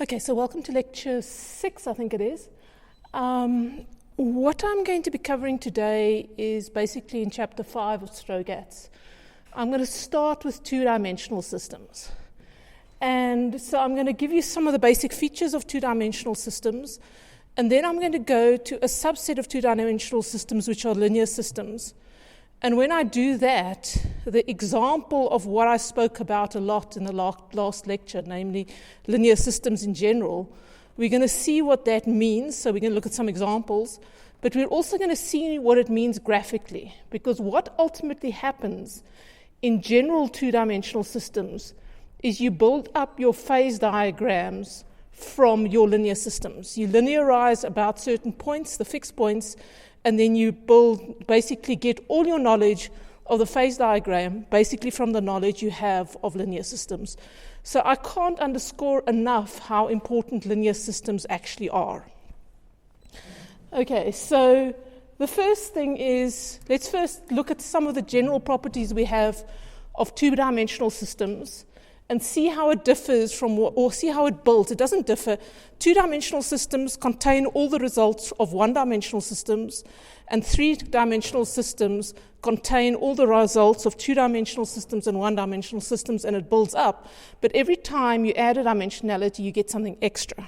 Okay, so welcome to lecture 6, I think it is. What I'm going to be covering today is basically in chapter 5 of Strogatz. I'm going to start with two-dimensional systems. And so I'm going to give you some of the basic features of two-dimensional systems, and then I'm going to go to a subset of two-dimensional systems, which are linear systems. And when I do that, the example of what I spoke about a lot in the last lecture, namely linear systems in general, we're going to see what that means. So we're going to look at some examples, but we're also going to see what it means graphically, because what ultimately happens in general two-dimensional systems is you build up your phase diagrams from your linear systems. You linearize about certain points, the fixed points, and then you basically get all your knowledge of the phase diagram basically from the knowledge you have of linear systems. So I can't underscore enough how important linear systems actually are. Okay, so the first thing is, let's first look at some of the general properties we have of two-dimensional systems and see how it differs from, or see how it builds. It doesn't differ. Two-dimensional systems contain all the results of one-dimensional systems, and three-dimensional systems contain all the results of two-dimensional systems and one-dimensional systems, and it builds up. But every time you add a dimensionality, you get something extra.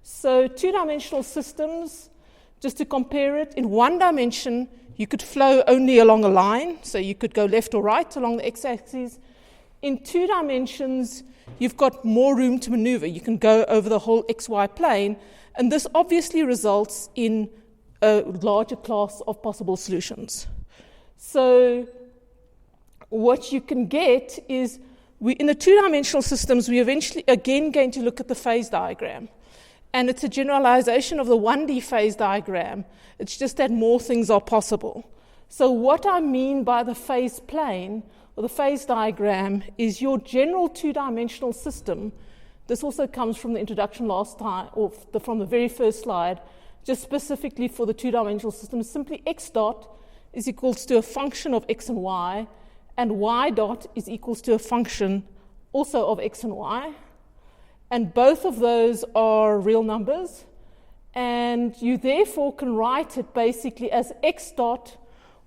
So two-dimensional systems, just to compare it, in one dimension, you could flow only along a line, so you could go left or right along the x-axis. In 2 dimensions, you've got more room to maneuver. You can go over the whole xy plane, and this obviously results in a larger class of possible solutions. So what you can get is, in the 2-dimensional systems, we're eventually again going to look at the phase diagram. And it's a generalization of the 1D phase diagram. It's just that more things are possible. So what I mean by the phase plane, or the phase diagram, is your general two-dimensional system. This also comes from the introduction last time, or from the very first slide, just specifically for the two-dimensional system. Simply x dot is equals to a function of x and y dot is equals to a function also of x and y. And both of those are real numbers. And you therefore can write it basically as x dot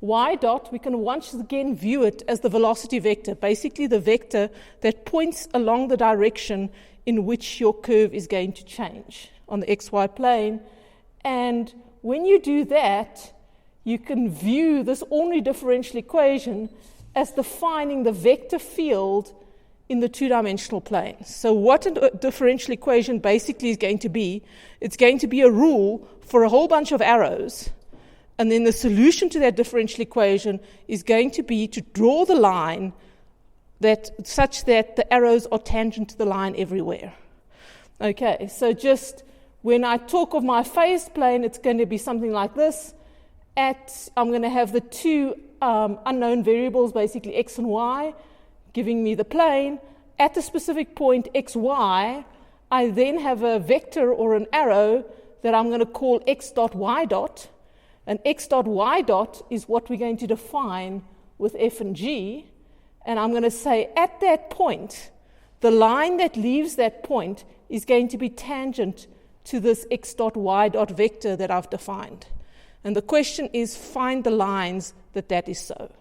y dot. We can once again view it as the velocity vector, basically the vector that points along the direction in which your curve is going to change on the xy plane. And when you do that, you can view this ordinary differential equation as defining the vector field in the two-dimensional plane. So what a differential equation basically is going to be, it's going to be a rule for a whole bunch of arrows. And then the solution to that differential equation is going to be to draw the line such that the arrows are tangent to the line everywhere. Okay, so just when I talk of my phase plane, it's going to be something like this. I'm going to have the two unknown variables, basically x and y, giving me the plane. At the specific point xy, I then have a vector or an arrow that I'm going to call x dot y dot. And x dot y dot is what we're going to define with f and g. And I'm going to say at that point, the line that leaves that point is going to be tangent to this x dot y dot vector that I've defined. And the question is, find the lines that is so.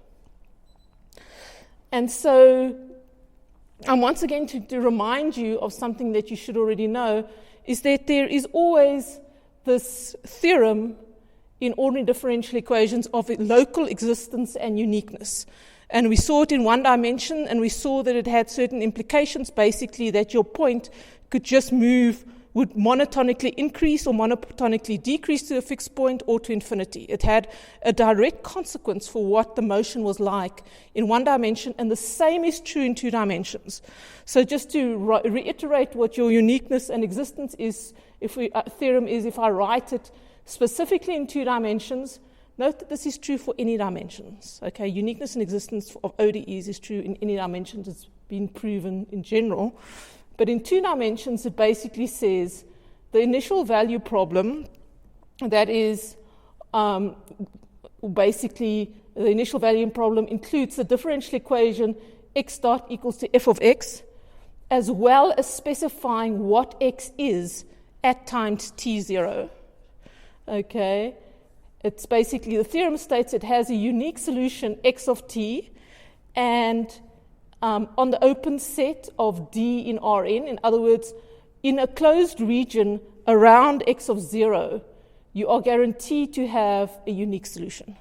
And so I'm once again to remind you of something that you should already know, is that there is always this theorem in ordinary differential equations of local existence and uniqueness. And we saw it in one dimension, and we saw that it had certain implications, basically that your point could just would monotonically increase or monotonically decrease to a fixed point or to infinity. It had a direct consequence for what the motion was like in one dimension, and the same is true in 2 dimensions. So just to reiterate what your uniqueness and existence is, theorem is, if I write it specifically in 2 dimensions, note that this is true for any dimensions. Okay, uniqueness and existence of ODEs is true in any dimensions. It's been proven in general. But in 2 dimensions, it basically says the initial value problem, that is basically the initial value problem includes the differential equation x dot equals to f of x, as well as specifying what x is at time t0. Okay, it's basically, the theorem states it has a unique solution x of t, and on the open set of D in Rn, in other words, in a closed region around x of 0, you are guaranteed to have a unique solution.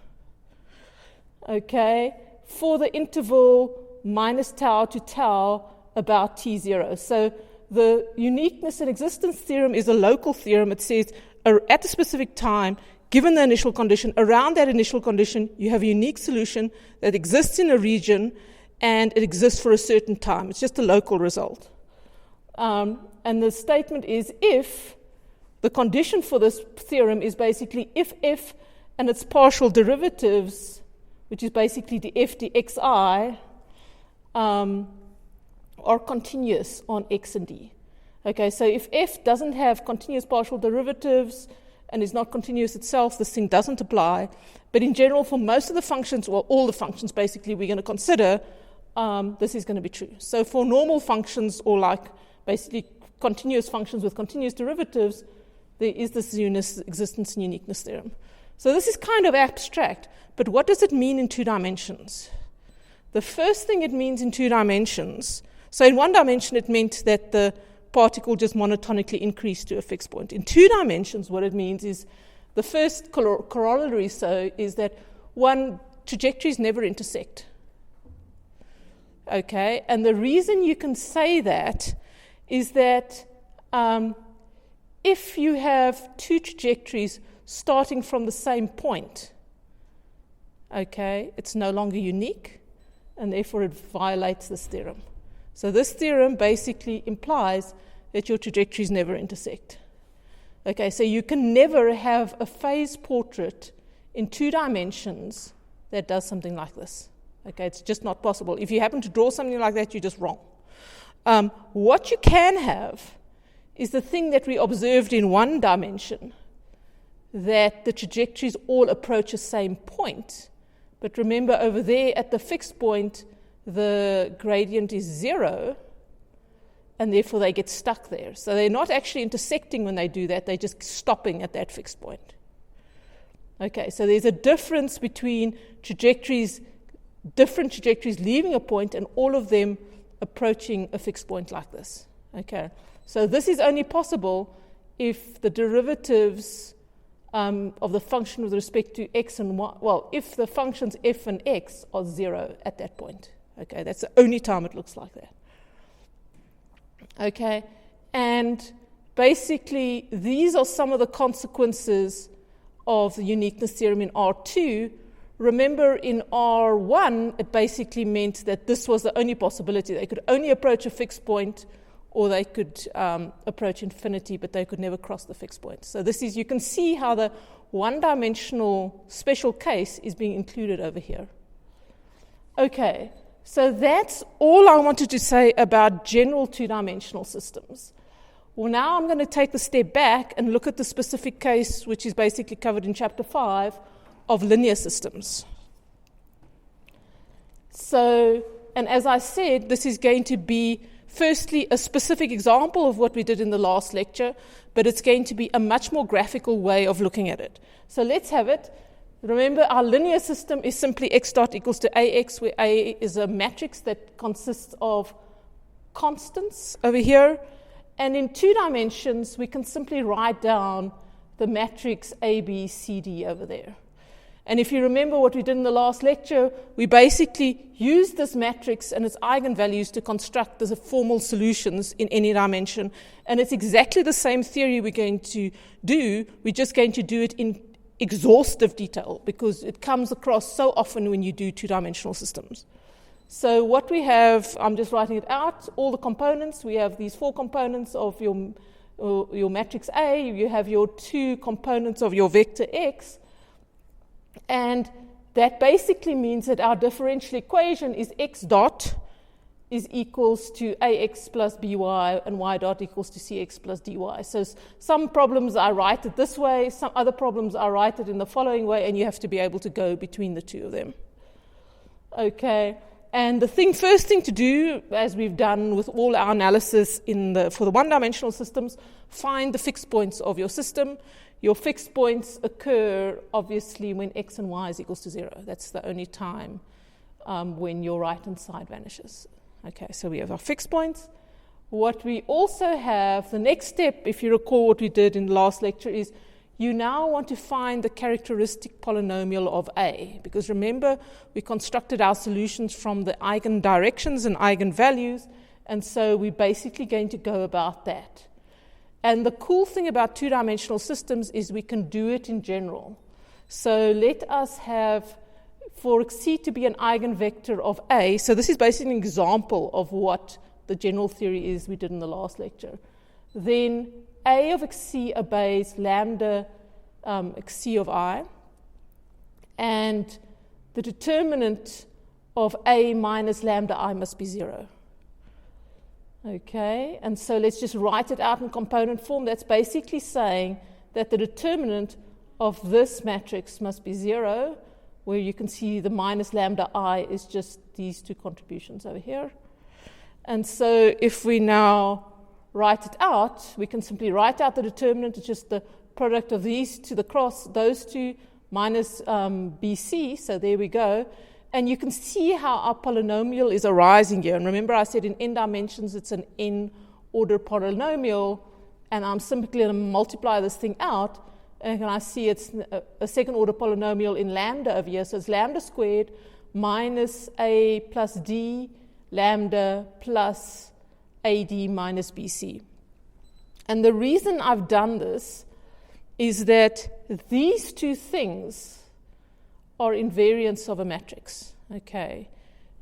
Okay, for the interval minus tau to tau about t0. So the uniqueness and existence theorem is a local theorem. It says at a specific time, given the initial condition, around that initial condition, you have a unique solution that exists in a region and it exists for a certain time. It's just a local result. And the statement is if the condition for this theorem is basically if f and its partial derivatives, which is basically the f dxi, are continuous on x and d. Okay, so if f doesn't have continuous partial derivatives and is not continuous itself, this thing doesn't apply. But in general, for most of the functions, or all the functions basically we're going to consider, this is going to be true. So for normal functions, or like basically continuous functions with continuous derivatives, there is this existence and uniqueness theorem. So this is kind of abstract, but what does it mean in 2 dimensions? The first thing it means in 2 dimensions, so in 1 dimension it meant that the particle just monotonically increased to a fixed point. In 2 dimensions, what it means is, the first corollary is that trajectories never intersect. Okay, and the reason you can say that is that if you have 2 trajectories starting from the same point, okay, it's no longer unique, and therefore it violates this theorem. So this theorem basically implies that your trajectories never intersect. Okay, so you can never have a phase portrait in 2 dimensions that does something like this. Okay, it's just not possible. If you happen to draw something like that, you're just wrong. What you can have is the thing that we observed in 1 dimension, that the trajectories all approach the same point. But remember, over there at the fixed point, the gradient is 0, and therefore they get stuck there. So they're not actually intersecting when they do that, they're just stopping at that fixed point. Okay, so there's a difference between different trajectories leaving a point and all of them approaching a fixed point like this. Okay, so this is only possible if the derivatives of the function with respect to x and y, well, if the functions f and x are 0 at that point. Okay, that's the only time it looks like that. Okay, and basically these are some of the consequences of the uniqueness theorem in R2. Remember, in R1, it basically meant that this was the only possibility. They could only approach a fixed point, or they could approach infinity, but they could never cross the fixed point. So this is, you can see how the one-dimensional special case is being included over here. Okay, so that's all I wanted to say about general 2-dimensional systems. Well, now I'm going to take the step back and look at the specific case, which is basically covered in Chapter 5, of linear systems. So, and as I said, this is going to be, firstly, a specific example of what we did in the last lecture, but it's going to be a much more graphical way of looking at it. So let's have it. Remember, our linear system is simply x dot equals to ax, where A is a matrix that consists of constants over here. And in 2 dimensions, we can simply write down the matrix A, B, C, D over there. And if you remember what we did in the last lecture, we basically used this matrix and its eigenvalues to construct the formal solutions in any dimension. And it's exactly the same theory we're going to do. We're just going to do it in exhaustive detail because it comes across so often when you do 2-dimensional systems. So what we have, I'm just writing it out, all the components. We have these 4 components of your matrix A. You have your 2 components of your vector X. And that basically means that our differential equation is x dot is equals to ax plus by and y dot equals to cx plus dy. So some problems I write it this way, some other problems I write it in the following way, and you have to be able to go between the 2 of them. Okay, And the first thing to do, as we've done with all our analysis for the one-dimensional systems, find the fixed points of your system. Your fixed points occur, obviously, when x and y is equals to 0. That's the only time when your right-hand side vanishes. Okay, so we have our fixed points. What we also have, the next step, if you recall what we did in the last lecture, is you now want to find the characteristic polynomial of A, because remember, we constructed our solutions from the eigendirections and eigenvalues, and so we're basically going to go about that. And the cool thing about two-dimensional systems is we can do it in general. So let us have, for C to be an eigenvector of A, so this is basically an example of what the general theory is we did in the last lecture. Then A of xc obeys lambda xc of I, and the determinant of A minus lambda I must be 0. Okay, and so let's just write it out in component form. That's basically saying that the determinant of this matrix must be 0, where you can see the minus lambda I is just these two contributions over here. And so if we now write it out, we can simply write out the determinant. It's just the product of these to the cross, those two minus BC. So there we go. And you can see how our polynomial is arising here. And remember I said in n dimensions it's an n-order polynomial. And I'm simply going to multiply this thing out. And I see it's a second-order polynomial in lambda over here. So it's lambda squared minus A plus D lambda plus AD minus BC. And the reason I've done this is that these two things are invariants of a matrix. Okay,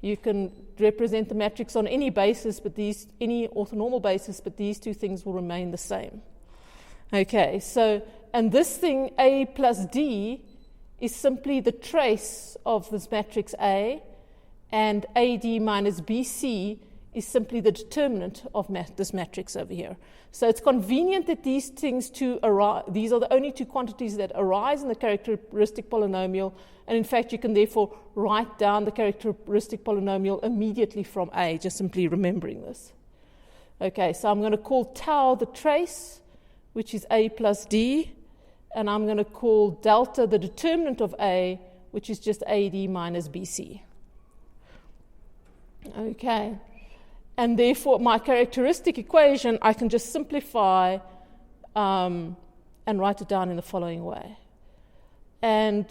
you can represent the matrix on any basis, but any orthonormal basis, but these two things will remain the same. Okay, so, and this thing A plus D is simply the trace of this matrix A, and AD minus BC is simply the determinant of this matrix over here. So it's convenient that these things these are the only two quantities that arise in the characteristic polynomial, and in fact you can therefore write down the characteristic polynomial immediately from A, just simply remembering this. Okay, so I'm going to call tau the trace, which is A plus D, and I'm going to call delta the determinant of A, which is just AD minus BC. Okay, and therefore my characteristic equation I can just simplify and write it down in the following way. And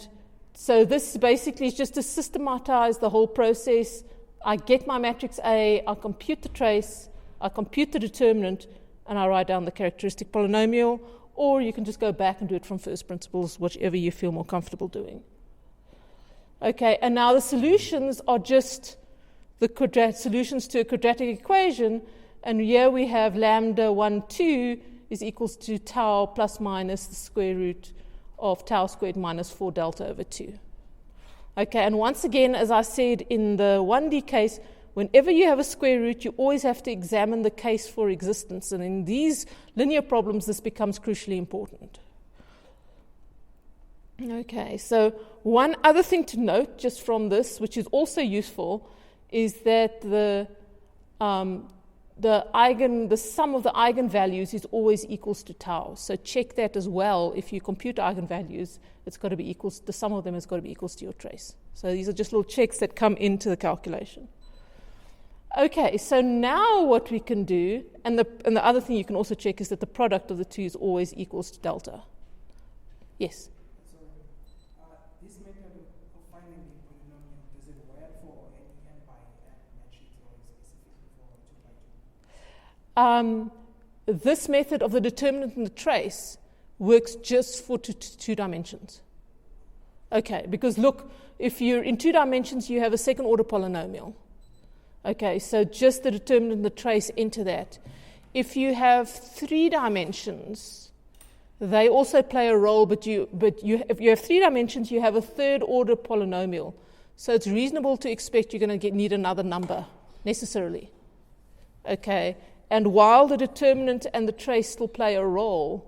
so this basically is just to systematize the whole process. I get my matrix A, I compute the trace, I compute the determinant, and I write down the characteristic polynomial, or you can just go back and do it from first principles, whichever you feel more comfortable doing. Okay, and now the solutions are just the solutions to a quadratic equation, and here we have lambda 1, 2 is equals to tau plus minus the square root of tau squared minus 4 delta over 2. Okay, and once again, as I said in the 1D case, whenever you have a square root, you always have to examine the case for existence, and in these linear problems, this becomes crucially important. Okay, so one other thing to note just from this, which is also useful, is that the sum of the eigenvalues is always equals to tau. So check that as well. If you compute eigenvalues, it's got to be equals. The sum of them has got to be equals to your trace. So these are just little checks that come into the calculation. Okay, so now what we can do, and the other thing you can also check is that the product of the two is always equals to delta. Yes. This method of finding the polynomial, does it work for any n by n matrix or specifically for 2 by 2? This method of the determinant and the trace works just for two dimensions. Okay, because look, if you're in 2 dimensions, you have a second order polynomial. Okay, so just the determinant and the trace into that. If you have 3 dimensions, they also play a role, but if you have 3 dimensions, you have a third order polynomial. So it's reasonable to expect you're going to need another number, necessarily. Okay, and while the determinant and the trace still play a role,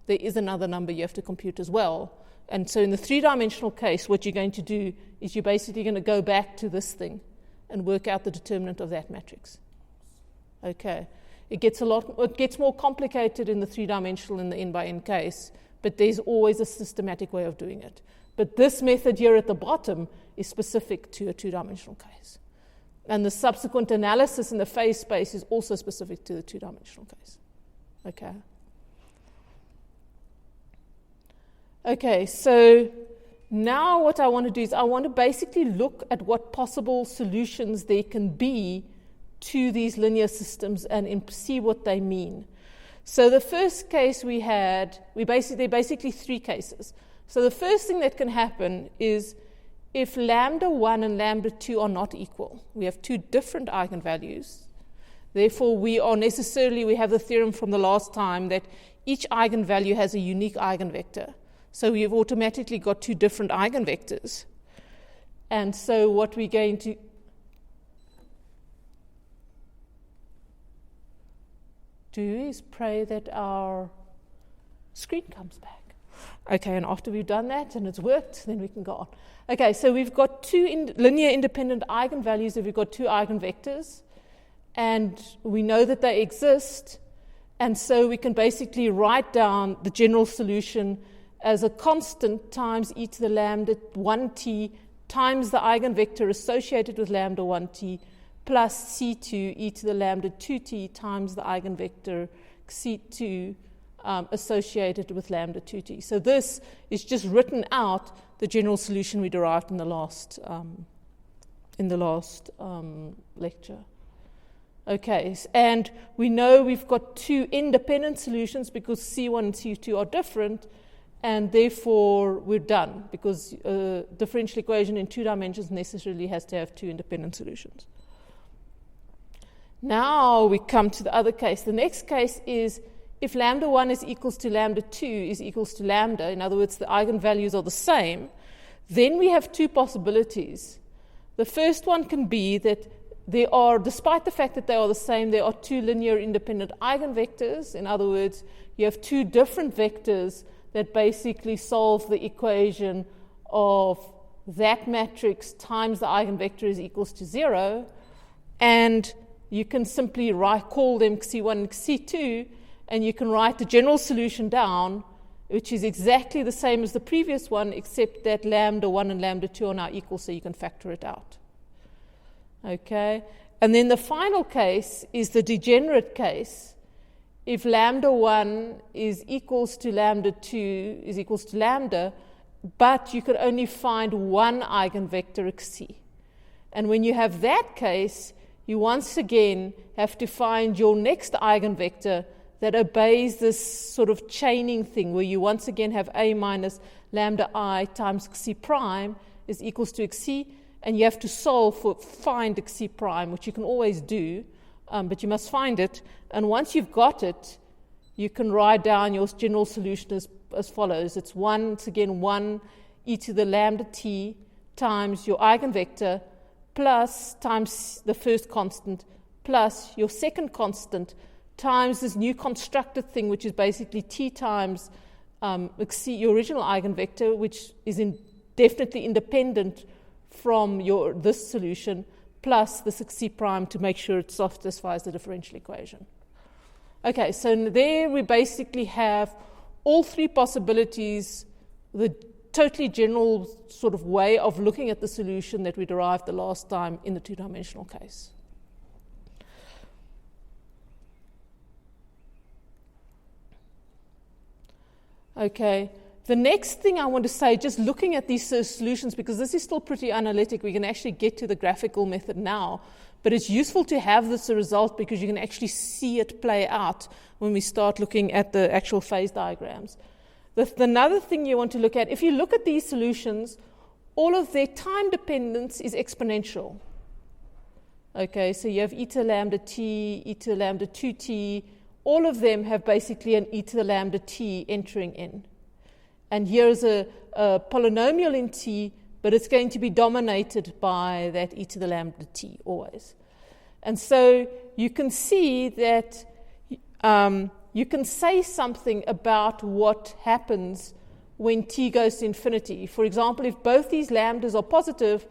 there is another number you have to compute as well. And so in the 3-dimensional case, what you're going to do is you're basically going to go back to this thing, and work out the determinant of that matrix. Okay. It gets more complicated in the three-dimensional in the n by n case, but there's always a systematic way of doing it. But this method here at the bottom is specific to a two-dimensional case. And the subsequent analysis in the phase space is also specific to the two-dimensional case. Okay. Okay, so now what I want to do is I want to basically look at what possible solutions there can be to these linear systems and see what they mean. So the first case we had, basically three cases. So the first thing that can happen is if lambda 1 and lambda 2 are not equal, we have two different eigenvalues. Therefore, we have the theorem from the last time that each eigenvalue has a unique eigenvector. So we have automatically got two different eigenvectors. And so what we're going to do is pray that our screen comes back. Okay, and after we've done that and it's worked, then we can go on. Okay, so we've got two linear independent eigenvalues, if we've got two eigenvectors, and we know that they exist, and so we can basically write down the general solution as a constant times e to the lambda 1t times the eigenvector associated with lambda 1t plus c2 e to the lambda 2t times the eigenvector c2 associated with lambda 2t. So this is just written out the general solution we derived in the last lecture. Okay, and we know we've got two independent solutions because C1 and C2 are different, and therefore we're done because a differential equation in 2 dimensions necessarily has to have two independent solutions. Now we come to the other case. The next case is if lambda 1 is equals to lambda 2 is equals to lambda, in other words, the eigenvalues are the same, then we have two possibilities. The first one can be that there are, despite the fact that they are the same, there are two linear independent eigenvectors. In other words, you have two different vectors that basically solve the equation of that matrix times the eigenvector is equals to 0. And you can simply call them C1 and C2, and you can write the general solution down, which is exactly the same as the previous one, except that lambda 1 and lambda 2 are now equal, so you can factor it out. Okay? And then the final case is the degenerate case. If lambda 1 is equals to lambda 2 is equals to lambda, but you could only find one eigenvector xc. And when you have that case, you once again have to find your next eigenvector that obeys this sort of chaining thing where you once again have a minus lambda I times xc prime is equals to xc, and you have to solve for find xc prime, which you can always do, but you must find it. And once you've got it, you can write down your general solution as follows. It's once again 1 e to the lambda t times your eigenvector plus times the first constant plus your second constant times this new constructed thing, which is basically t times your original eigenvector, which is definitely independent from this solution, plus the xc prime to make sure it satisfies the differential equation. Okay, so there we basically have all three possibilities, the totally general sort of way of looking at the solution that we derived the last time in the two-dimensional case. Okay, the next thing I want to say, just looking at these solutions, because this is still pretty analytic, we can actually get to the graphical method now, but it's useful to have this result because you can actually see it play out when we start looking at the actual phase diagrams. Another thing you want to look at, if you look at these solutions, all of their time dependence is exponential. Okay, so you have e to the lambda t, e to the lambda 2t, all of them have basically an e to the lambda t entering in. And here's a polynomial in t, but it's going to be dominated by that e to the lambda t always. And so you can see that you can say something about what happens when t goes to infinity. For example, if both these lambdas are positive,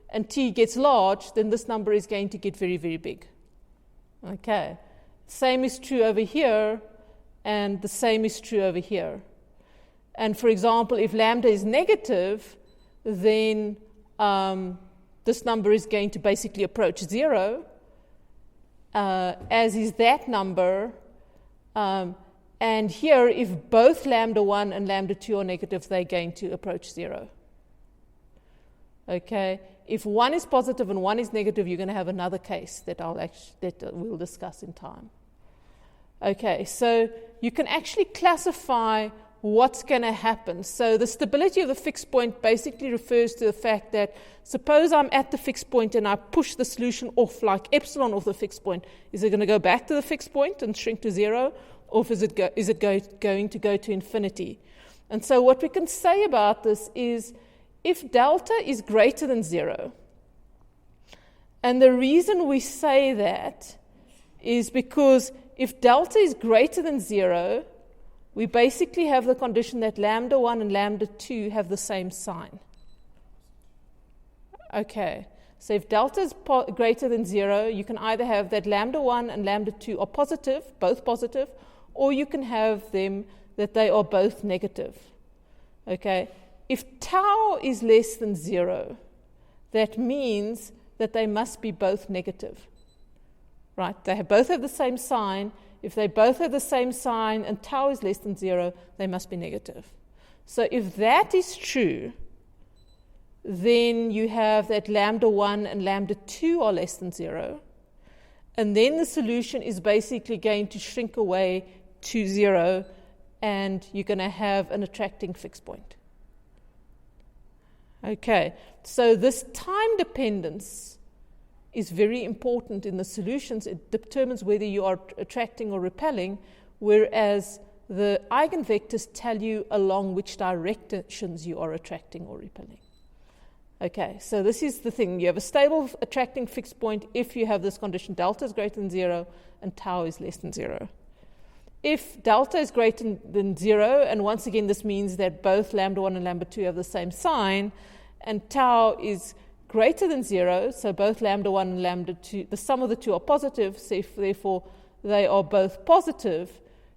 and t gets large, then this number is going to get very, very big. Okay. Same is true over here, and the same is true over here. And for example, if lambda is negative, then this number is going to basically approach 0, as is that number. And here, if both lambda 1 and lambda 2 are negative, they're going to approach 0. Okay? If one is positive and one is negative, you're going to have another case that we'll discuss in time. Okay, so you can actually classify what's going to happen. So the stability of the fixed point basically refers to the fact that suppose I'm at the fixed point and I push the solution off like epsilon off the fixed point. Is it going to go back to the fixed point and shrink to 0? Or is it going to go to infinity? And so what we can say about this is if delta is greater than 0, and the reason we say that is because if delta is greater than 0, we basically have the condition that lambda 1 and lambda 2 have the same sign. Okay, so if delta is greater than 0, you can either have that lambda 1 and lambda 2 are positive, both positive, or you can have them that they are both negative. Okay, if tau is less than 0, that means that they must be both negative. Right, they both have the same sign. If they both have the same sign and tau is less than 0, they must be negative. So if that is true, then you have that lambda 1 and lambda 2 are less than 0. And then the solution is basically going to shrink away to 0, and you're going to have an attracting fixed point. Okay, so this time dependence is very important in the solutions. It determines whether you are attracting or repelling, whereas the eigenvectors tell you along which directions you are attracting or repelling. Okay, so this is the thing. You have a stable attracting fixed point if you have this condition delta is greater than 0 and tau is less than 0. If delta is greater than 0, and once again this means that both lambda 1 and lambda 2 have the same sign, and tau is greater than 0, so both lambda 1 and lambda 2, the sum of the two are positive, so if therefore they are both positive,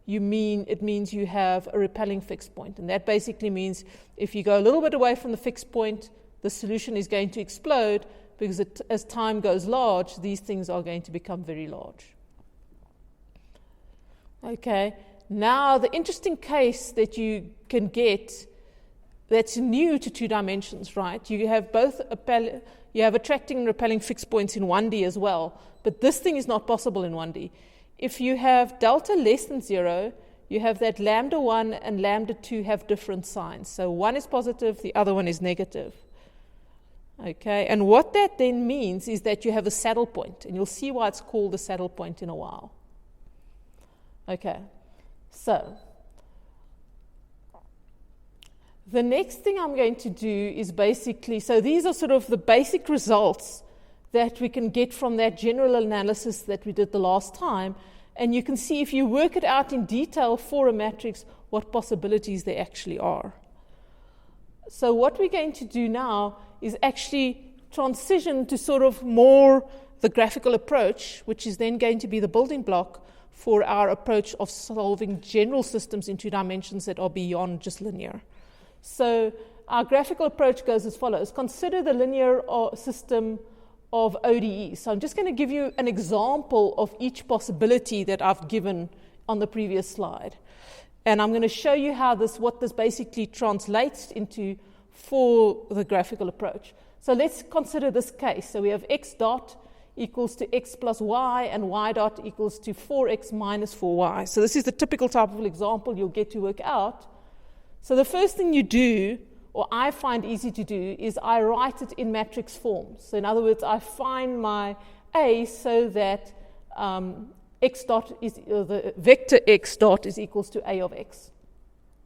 it means you have a repelling fixed point. And that basically means if you go a little bit away from the fixed point, the solution is going to explode because as time goes large, these things are going to become very large. Okay, now the interesting case that you can get that's new to 2 dimensions, right? You have both you have attracting and repelling fixed points in 1D as well, but this thing is not possible in 1D. If you have delta less than 0, you have that lambda 1 and lambda 2 have different signs. So one is positive, the other one is negative. Okay, and what that then means is that you have a saddle point, and you'll see why it's called a saddle point in a while. Okay, so the next thing I'm going to do is basically, so these are sort of the basic results that we can get from that general analysis that we did the last time, and you can see if you work it out in detail for a matrix, what possibilities there actually are. So what we're going to do now is actually transition to sort of more the graphical approach, which is then going to be the building block for our approach of solving general systems in 2 dimensions that are beyond just linear. So our graphical approach goes as follows. Consider the linear system of ODE. So I'm just going to give you an example of each possibility that I've given on the previous slide. And I'm going to show you how what this basically translates into for the graphical approach. So let's consider this case. So we have x dot equals to x plus y, and y dot equals to 4x minus 4y. So this is the typical type of example you'll get to work out. So the first thing you do, or I find easy to do, is I write it in matrix form. So in other words, I find my A so that x dot is the vector x dot is equals to A of x.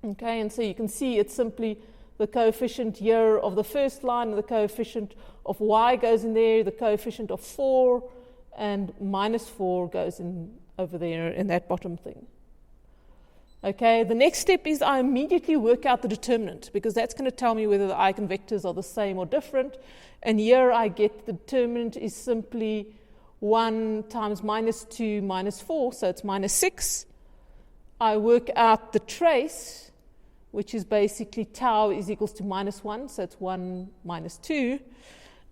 Okay, and so you can see it's simply the coefficient here of the first line, and the coefficient of y goes in there, the coefficient of 4, and minus 4 goes in over there in that bottom thing. Okay, the next step is I immediately work out the determinant, because that's going to tell me whether the eigenvectors are the same or different. And here I get the determinant is simply 1 times -2 minus 4, so it's -6. I work out the trace, which is basically tau is equals to -1, so it's 1 minus 2.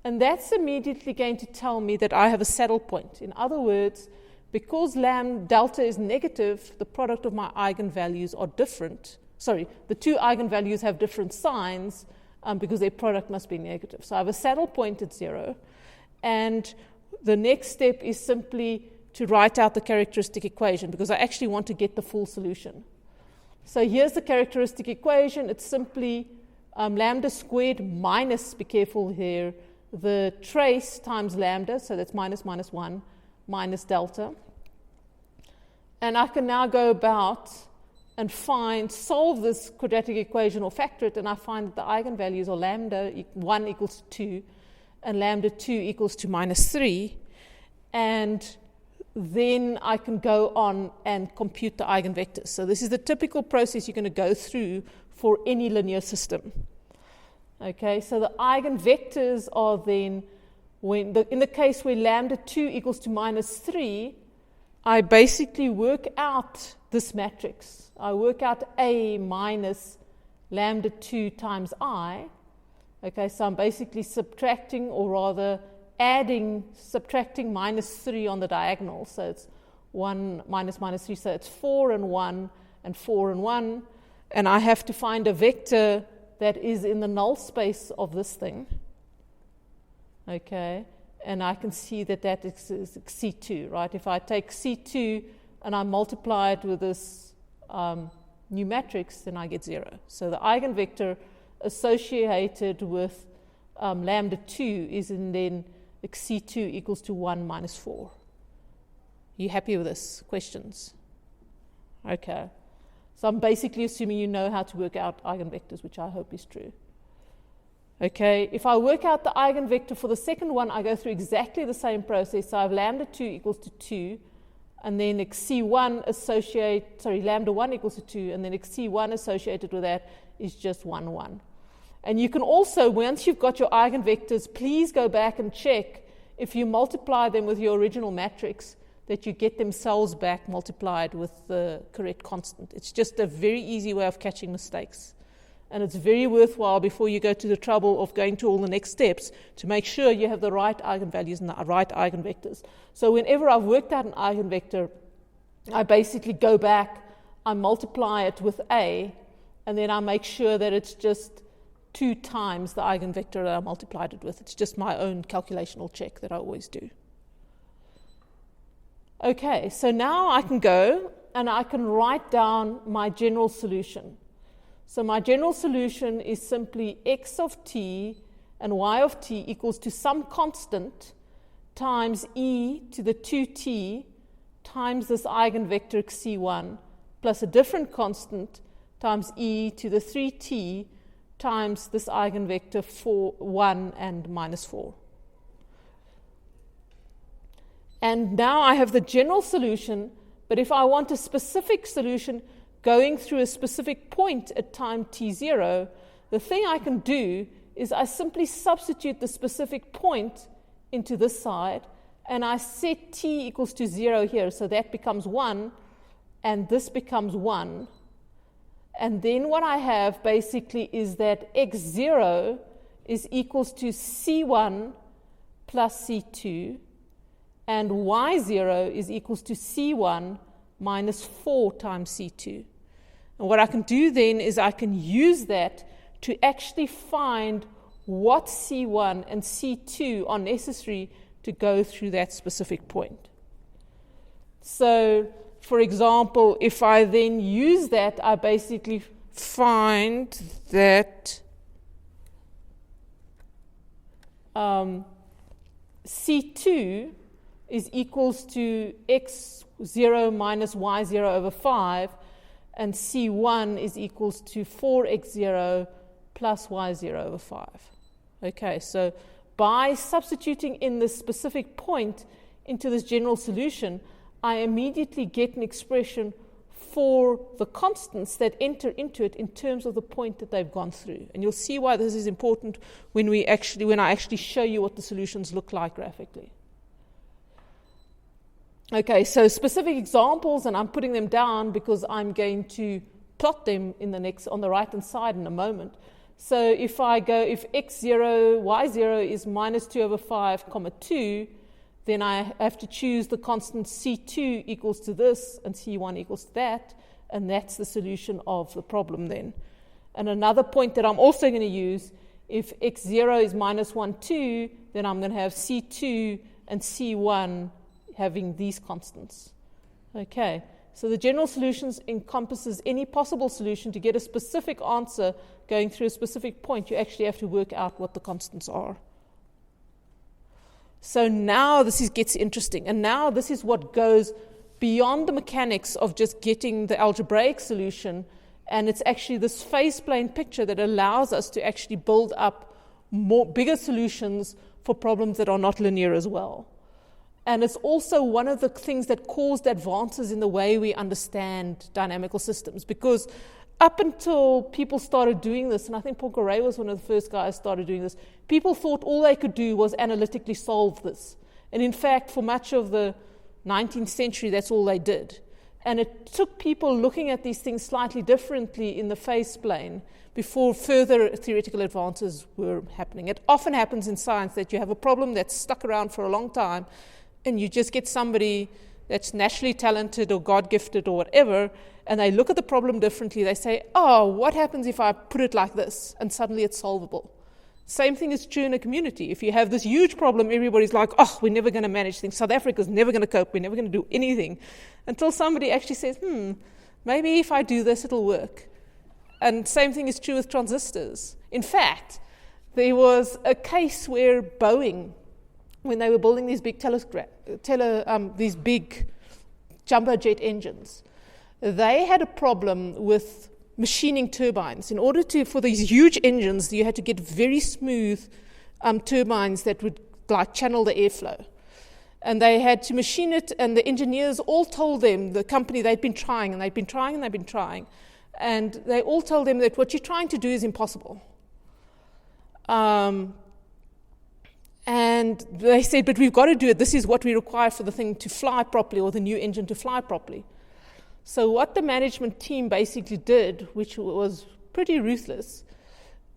And that's immediately going to tell me that I have a saddle point. In other words, because delta is negative, the product of my eigenvalues are different. Sorry, the two eigenvalues have different signs because their product must be negative. So I have a saddle point at 0. And the next step is simply to write out the characteristic equation, because I actually want to get the full solution. So here's the characteristic equation. It's simply lambda squared minus, be careful here, the trace times lambda, so that's -1 minus delta. And I can now go about and solve this quadratic equation or factor it, and I find that the eigenvalues are lambda 1 equals to 2 and lambda 2 equals to -3. And then I can go on and compute the eigenvectors. So this is the typical process you're going to go through for any linear system. Okay, so the eigenvectors are then, in the case where lambda 2 equals to -3, I basically work out this matrix. I work out A minus lambda 2 times I. Okay, so I'm basically subtracting, or rather subtracting -3 on the diagonal. So it's 1 minus -3, so it's 4 and 1 and 4 and 1. And I have to find a vector that is in the null space of this thing. Okay, and I can see that that is C2, right? If I take C2 and I multiply it with this new matrix, then I get 0. So the eigenvector associated with lambda 2 is then C2 equals to 1 minus 4. You happy with this? Questions? Okay. So I'm basically assuming you know how to work out eigenvectors, which I hope is true. Okay, if I work out the eigenvector for the second one, I go through exactly the same process. So I have lambda 2 equals to 2, and then C1 lambda 1 equals to 2, and then C1 associated with that is just 1, 1. And you can also, once you've got your eigenvectors, please go back and check if you multiply them with your original matrix, that you get themselves back multiplied with the correct constant. It's just a very easy way of catching mistakes. And it's very worthwhile before you go to the trouble of going to all the next steps to make sure you have the right eigenvalues and the right eigenvectors. So whenever I've worked out an eigenvector, I basically go back, I multiply it with A, and then I make sure that it's just 2 times the eigenvector that I multiplied it with. It's just my own calculational check that I always do. Okay, so now I can go and I can write down my general solution. So my general solution is simply x of t and y of t equals to some constant times e to the 2t times this eigenvector c1 plus a different constant times e to the 3t times this eigenvector 1 and minus 4. And now I have the general solution, but if I want a specific solution going through a specific point at time t0, the thing I can do is I simply substitute the specific point into this side, and I set t equals to 0 here, so that becomes 1, and this becomes 1. And then what I have basically is that x0 is equals to c1 plus c2, and y0 is equals to c1 minus 4 times c2. And what I can do then is I can use that to actually find what c1 and c2 are necessary to go through that specific point. So, for example, if I then use that, I basically find that c2 is equals to x0 minus y0 over 5, and c1 is equals to 4x0 plus y0 over 5. Okay, so by substituting in this specific point into this general solution, I immediately get an expression for the constants that enter into it in terms of the point that they've gone through. And you'll see why this is important when I actually show you what the solutions look like graphically. Okay, so specific examples, and I'm putting them down because I'm going to plot them on the right-hand side in a moment. So if x0, y0 is minus 2 over 5, comma 2, then I have to choose the constant C2 equals to this and C1 equals to that, and that's the solution of the problem then. And another point that I'm also going to use, if x0 is minus 1, 2, then I'm going to have C2 and C1 having these constants. Okay, so the general solutions encompasses any possible solution. To get a specific answer going through a specific point, you actually have to work out what the constants are. So now gets interesting, and now this is what goes beyond the mechanics of just getting the algebraic solution, and it's actually this phase plane picture that allows us to actually build up bigger solutions for problems that are not linear as well. And it's also one of the things that caused advances in the way we understand dynamical systems, because up until people started doing this, and I think Poincaré was one of the first guys who started doing this, people thought all they could do was analytically solve this. And in fact, for much of the 19th century, that's all they did. And it took people looking at these things slightly differently in the phase plane before further theoretical advances were happening. It often happens in science that you have a problem that's stuck around for a long time, and you just get somebody that's naturally talented or God-gifted or whatever, and they look at the problem differently. They say, oh, what happens if I put it like this? And suddenly it's solvable. Same thing is true in a community. If you have this huge problem, everybody's like, oh, we're never going to manage things. South Africa's never going to cope. We're never going to do anything. Until somebody actually says, maybe if I do this, it'll work. And same thing is true with transistors. In fact, there was a case where Boeing, when they were building these big these big jumbo jet engines, they had a problem with machining turbines. In order for these huge engines, you had to get very smooth turbines that would channel the airflow. And they had to machine it, and the engineers all told them, the company, they'd been trying, and they'd been trying, and they'd been trying. And they all told them that what you're trying to do is impossible. And they said, but we've got to do it. This is what we require for the thing to fly properly, or the new engine to fly properly. So what the management team basically did, which was pretty ruthless,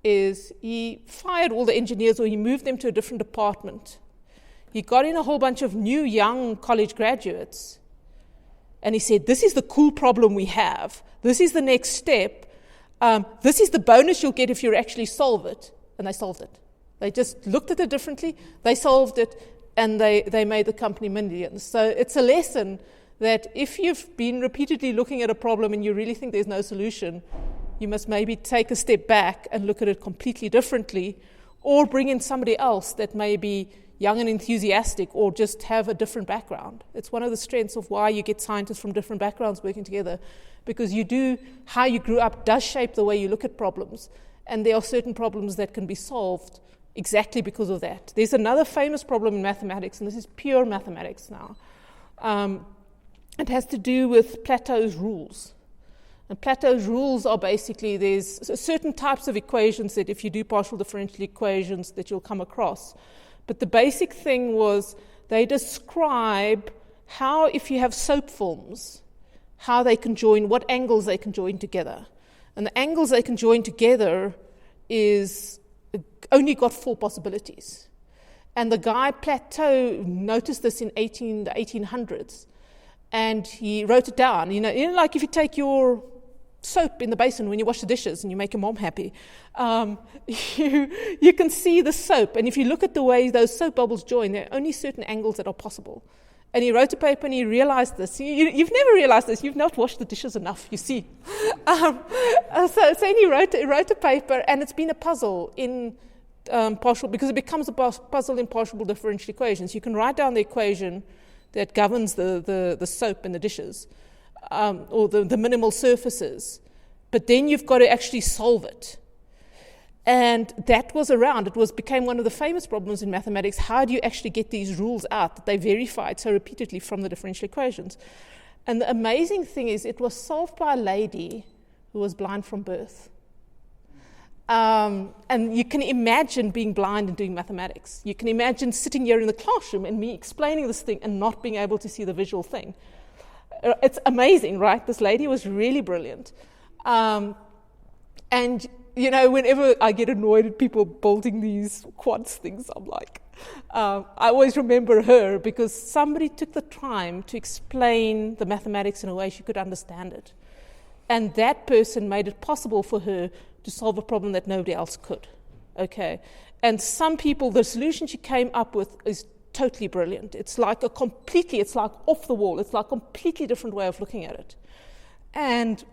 is he fired all the engineers, or he moved them to a different department. He got in a whole bunch of new, young college graduates, and he said, this is the cool problem we have. This is the next step. This is the bonus you'll get if you actually solve it. And they solved it. They just looked at it differently, they solved it, and they made the company millions. So it's a lesson that if you've been repeatedly looking at a problem and you really think there's no solution, you must maybe take a step back and look at it completely differently, or bring in somebody else that may be young and enthusiastic, or just have a different background. It's one of the strengths of why you get scientists from different backgrounds working together, because how you grew up does shape the way you look at problems. And there are certain problems that can be solved exactly because of that. There's another famous problem in mathematics, and this is pure mathematics now. It has to do with Plato's rules. And Plato's rules are basically, there's certain types of equations that if you do partial differential equations that you'll come across. But the basic thing was they describe how, if you have soap films, how they can join, what angles they can join together. And the angles they can join together is only got 4 possibilities. And the guy Plato noticed this in the 1800s, and he wrote it down. You know, like if you take your soap in the basin when you wash the dishes and you make your mom happy, you can see the soap. And if you look at the way those soap bubbles join, there are only certain angles that are possible. And he wrote a paper and he realized this. You've never realized this. You've not washed the dishes enough, you see. So he wrote a paper, and it's been a puzzle in partial, because it becomes a puzzle in partial differential equations. You can write down the equation that governs the soap and the dishes, or the minimal surfaces, but then you've got to actually solve it. And that was around. Became one of the famous problems in mathematics. How do you actually get these rules out that they verified so repeatedly from the differential equations? And the amazing thing is it was solved by a lady who was blind from birth. And you can imagine being blind and doing mathematics. You can imagine sitting here in the classroom and me explaining this thing and not being able to see the visual thing. It's amazing, right? This lady was really brilliant. And, you know, whenever I get annoyed at people building these quants things, I'm like, I always remember her because somebody took the time to explain the mathematics in a way she could understand it. And that person made it possible for her to solve a problem that nobody else could. Okay. And some people, the solution she came up with is totally brilliant. It's like it's like off the wall. It's like a completely different way of looking at it. And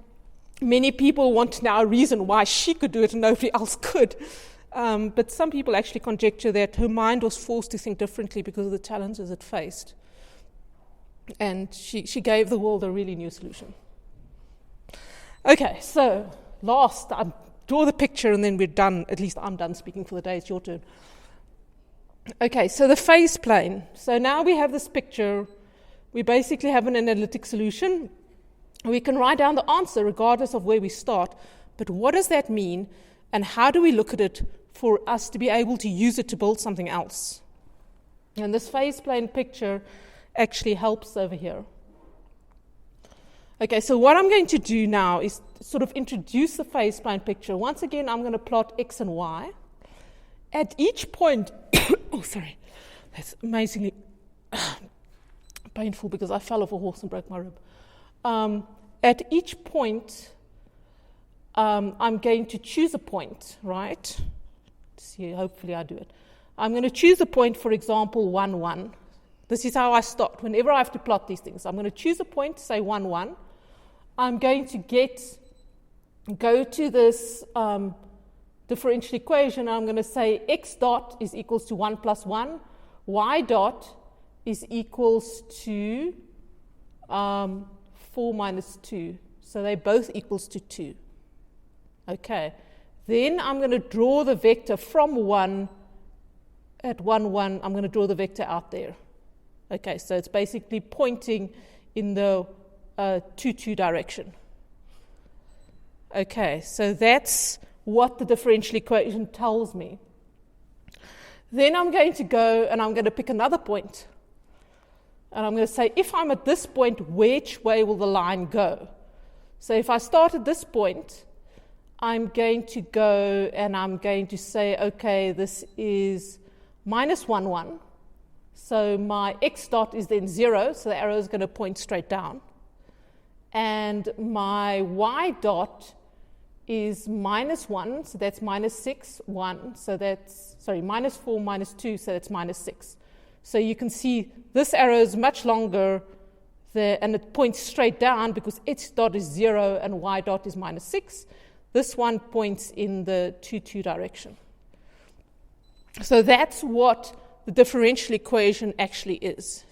many people want to now reason why she could do it and nobody else could. But some people actually conjecture that her mind was forced to think differently because of the challenges it faced. And she gave the world a really new solution. Okay, so last, I'll draw the picture and then we're done. At least I'm done speaking for the day. It's your turn. Okay, so the phase plane. So now we have this picture. We basically have an analytic solution. We can write down the answer regardless of where we start. But what does that mean? And how do we look at it for us to be able to use it to build something else? And this phase plane picture actually helps over here. Okay, so what I'm going to do now is sort of introduce the phase plane picture. Once again, I'm going to plot X and Y. At each point, oh, sorry, that's amazingly painful because I fell off a horse and broke my rib. At each point, I'm going to choose a point, right? See, hopefully I do it. I'm going to choose a point, for example, 1, 1. This is how I start. Whenever I have to plot these things, I'm going to choose a point, say 1, 1. I'm going to go to this differential equation. I'm going to say x dot is equals to 1 plus 1. Y dot is equals to 4 minus 2. So they both equals to 2. Okay. Then I'm going to draw the vector from 1 at 1, 1. I'm going to draw the vector out there. Okay, so it's basically pointing in the 2, 2 direction. Okay, so that's what the differential equation tells me. Then I'm going to go and I'm going to pick another point. And I'm going to say, if I'm at this point, which way will the line go? So if I start at this point, I'm going to go and I'm going to say, okay, this is minus 1, 1. So my x dot is then 0, so the arrow is going to point straight down. And my y dot is minus 1, so that's minus 6, 1. So that's, minus 4, minus 2, so that's minus 6. So you can see this arrow is much longer there, and it points straight down because x dot is 0 and y dot is minus 6. This one points in the 2, 2 direction. So that's what the differential equation actually is.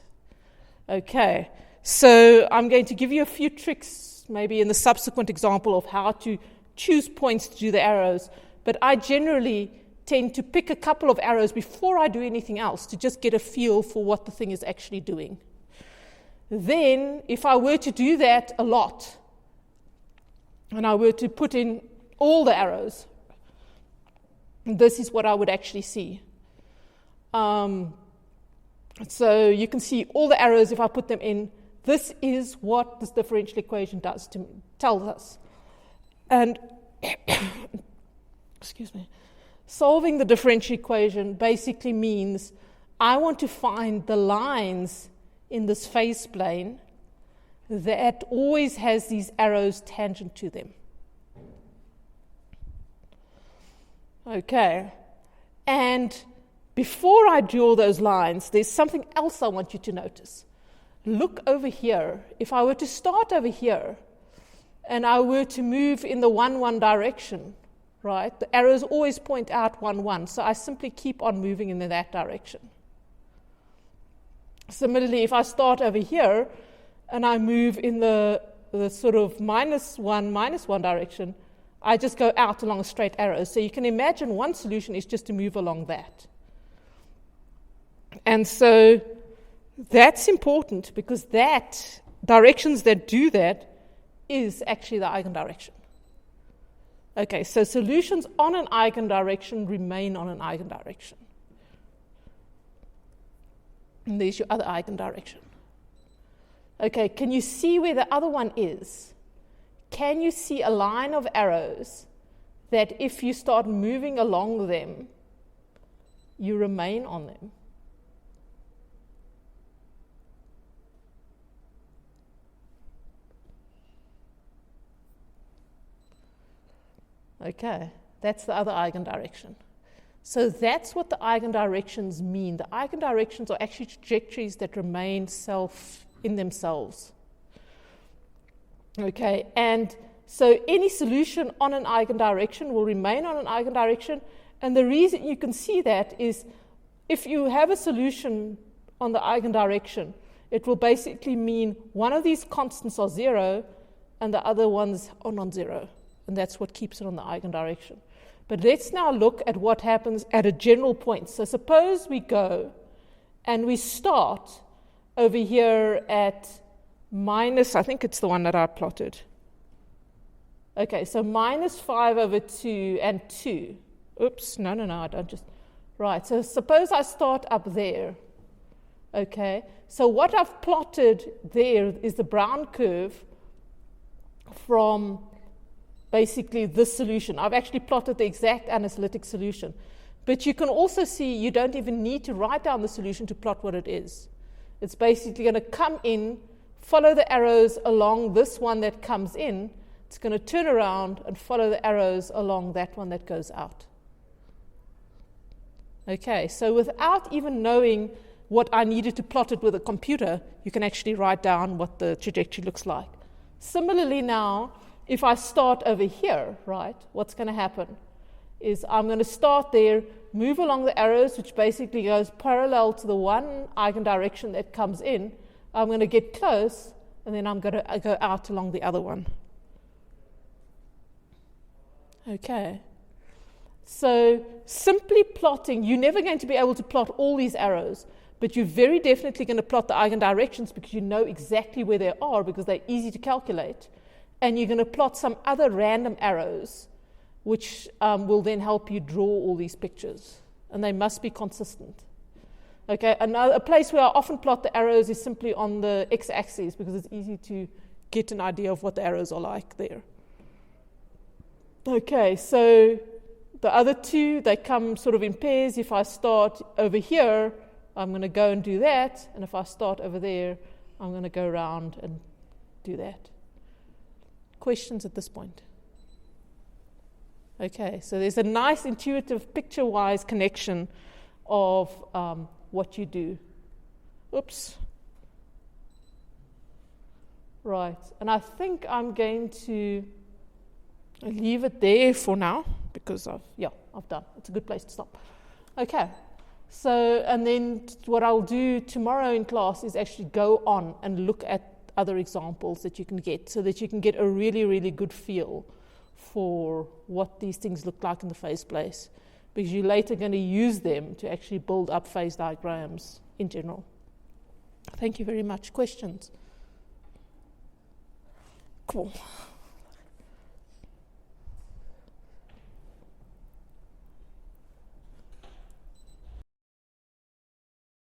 Okay, so I'm going to give you a few tricks, maybe in the subsequent example, of how to choose points to do the arrows, but I generally tend to pick a couple of arrows before I do anything else to just get a feel for what the thing is actually doing. Then, if I were to do that a lot, and I were to put in all the arrows, this is what I would actually see. So you can see all the arrows if I put them in. This is what this differential equation tells us. And excuse me, solving the differential equation basically means I want to find the lines in this phase plane that always has these arrows tangent to them. Okay, and before I draw those lines, there's something else I want you to notice. Look over here. If I were to start over here and I were to move in the 1, 1 direction, right, the arrows always point out 1, 1, so I simply keep on moving in that direction. Similarly, if I start over here and I move in the sort of minus 1 direction, I just go out along a straight arrow. So you can imagine one solution is just to move along that. And so that's important because that directions that do that is actually the eigendirection. Okay, so solutions on an eigendirection remain on an eigendirection. And there's your other eigendirection. Okay, can you see where the other one is? Can you see a line of arrows that if you start moving along them, you remain on them? Okay, that's the other eigendirection. So that's what the eigendirections mean. The eigendirections are actually trajectories that remain self in themselves. Okay, and so any solution on an eigendirection will remain on an eigendirection, and the reason you can see that is if you have a solution on the eigendirection, it will basically mean one of these constants are 0 and the other ones are non-zero, and that's what keeps it on the eigendirection. But let's now look at what happens at a general point. So suppose we go and we start over here at minus, I think it's the one that I plotted. Okay, so minus 5 over 2 and 2. Oops, no, I don't just... Right, so suppose I start up there. Okay, so what I've plotted there is the brown curve from basically this solution. I've actually plotted the exact analytic solution. But you can also see you don't even need to write down the solution to plot what it is. It's basically going to come in, follow the arrows along this one that comes in. It's going to turn around and follow the arrows along that one that goes out. Okay, so without even knowing what I needed to plot it with a computer, you can actually write down what the trajectory looks like. Similarly now, if I start over here, right, what's going to happen is I'm going to start there, move along the arrows, which basically goes parallel to the one eigendirection that comes in. I'm going to get close, and then I'm going to go out along the other one. Okay. So simply plotting, you're never going to be able to plot all these arrows, but you're very definitely going to plot the eigendirections because you know exactly where they are because they're easy to calculate. And you're going to plot some other random arrows, which will then help you draw all these pictures. And they must be consistent. Okay, a place where I often plot the arrows is simply on the x-axis because it's easy to get an idea of what the arrows are like there. Okay, so the other two, they come sort of in pairs. If I start over here, I'm going to go and do that. And if I start over there, I'm going to go around and do that. Questions at this point? Okay, so there's a nice intuitive picture-wise connection of what you do. Oops. Right, and I think I'm going to leave it there for now because I've done. It's a good place to stop. Okay, so and then what I'll do tomorrow in class is actually go on and look at other examples that you can get so that you can get a really, really good feel for what these things look like in the phase place, because you're later going to use them to actually build up phase diagrams in general. Thank you very much. Questions? Cool.